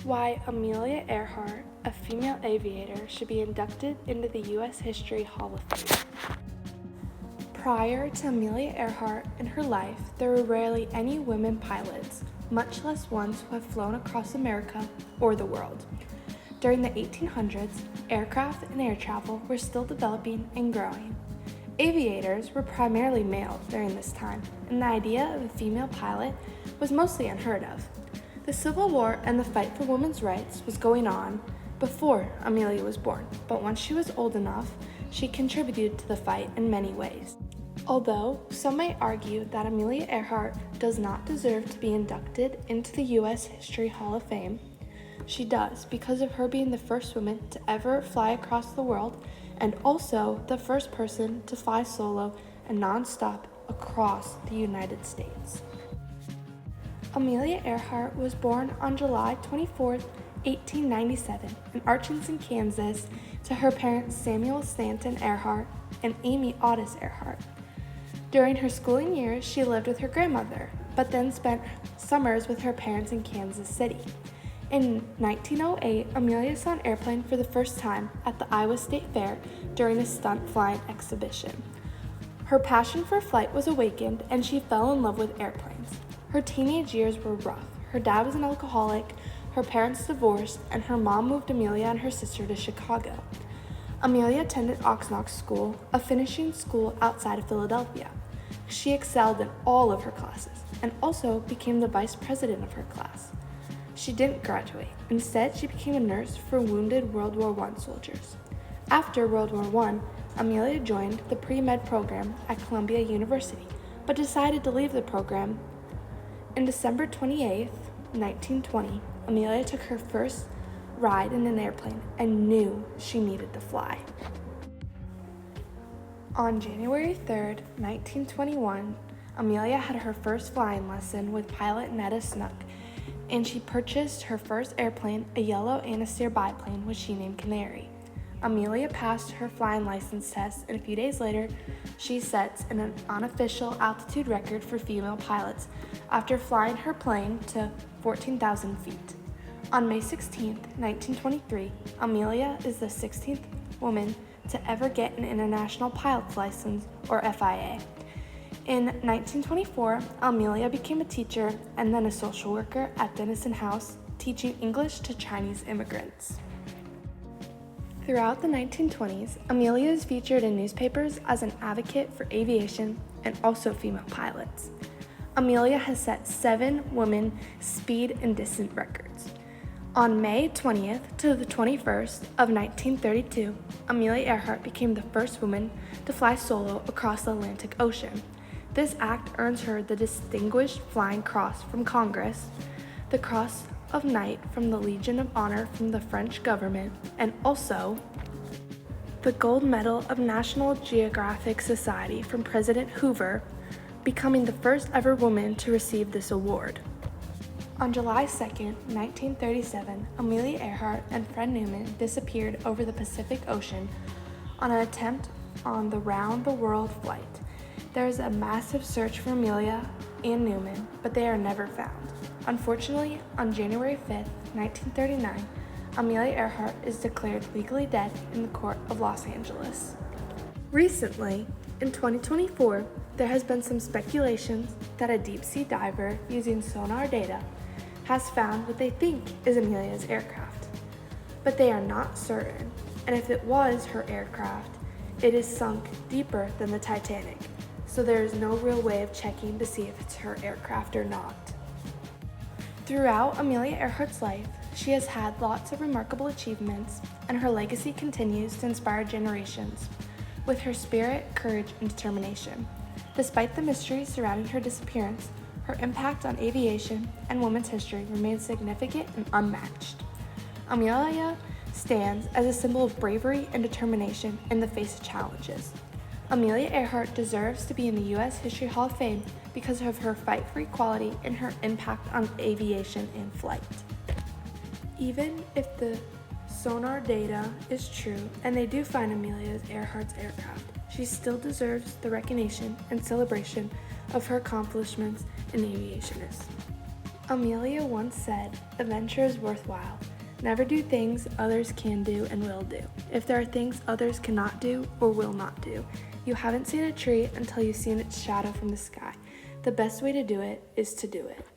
Why Amelia Earhart, a female aviator, should be inducted into the U.S. History Hall of Fame. Prior to Amelia Earhart in her life, there were rarely any women pilots, much less ones who have flown across America or the world. During the 1800s, aircraft and air travel were still developing and growing. Aviators were primarily male during this time, and the idea of a female pilot was mostly unheard of. The Civil War and the fight for women's rights was going on before Amelia was born, but once she was old enough, she contributed to the fight in many ways. Although some may argue that Amelia Earhart does not deserve to be inducted into the U.S. History Hall of Fame, she does because of her being the first woman to ever fly across the world and also the first person to fly solo and non-stop across the United States. Amelia Earhart was born on July 24, 1897 in Arkansas, Kansas, to her parents Samuel Stanton Earhart and Amy Otis Earhart. During her schooling years, she lived with her grandmother, but then spent summers with her parents in Kansas City. In 1908, Amelia saw an airplane for the first time at the Iowa State Fair during a stunt flying exhibition. Her passion for flight was awakened, and she fell in love with airplanes. Her teenage years were rough. Her dad was an alcoholic, her parents divorced, and her mom moved Amelia and her sister to Chicago. Amelia attended Oxnard School, a finishing school outside of Philadelphia. She excelled in all of her classes and also became the vice president of her class. She didn't graduate. Instead, she became a nurse for wounded World War I soldiers. After World War I, Amelia joined the pre-med program at Columbia University, but decided to leave the program. On December 28, 1920, Amelia took her first ride in an airplane and knew she needed to fly. On January 3, 1921, Amelia had her first flying lesson with pilot Netta Snook, and she purchased her first airplane, a yellow Anastair biplane, which she named Canary. Amelia passed her flying license test, and a few days later, she sets an unofficial altitude record for female pilots after flying her plane to 14,000 feet. On May 16, 1923, Amelia is the 16th woman to ever get an International Pilot's License, or FIA. In 1924, Amelia became a teacher and then a social worker at Denison House, teaching English to Chinese immigrants. Throughout the 1920s, Amelia is featured in newspapers as an advocate for aviation and also female pilots. Amelia has set 7 women speed and distance records. On May 20th to the 21st of 1932, Amelia Earhart became the first woman to fly solo across the Atlantic Ocean. This act earns her the Distinguished Flying Cross from Congress, the Cross of Knight from the Legion of Honor from the French government, and also the Gold Medal of National Geographic Society from President Hoover, becoming the first ever woman to receive this award. On July 2, 1937, Amelia Earhart and Fred Newman disappeared over the Pacific Ocean on an attempt on the round-the-world flight. There is a massive search for Amelia and Newman, but they are never found. Unfortunately, on January 5, 1939, Amelia Earhart is declared legally dead in the court of Los Angeles. Recently, in 2024, there has been some speculations that a deep-sea diver using sonar data has found what they think is Amelia's aircraft. But they are not certain, and if it was her aircraft, it is sunk deeper than the Titanic, so there is no real way of checking to see if it's her aircraft or not. Throughout Amelia Earhart's life, she has had lots of remarkable achievements, and her legacy continues to inspire generations with her spirit, courage, and determination. Despite the mysteries surrounding her disappearance, her impact on aviation and women's history remains significant and unmatched. Amelia stands as a symbol of bravery and determination in the face of challenges. Amelia Earhart deserves to be in the U.S. History Hall of Fame because of her fight for equality and her impact on aviation and flight. Even if the sonar data is true and they do find Amelia Earhart's aircraft, she still deserves the recognition and celebration of her accomplishments in aviation. Amelia once said, "Adventure is worthwhile. Never do things others can do and will do. If there are things others cannot do or will not do, you haven't seen a tree until you've seen its shadow from the sky. The best way to do it is to do it."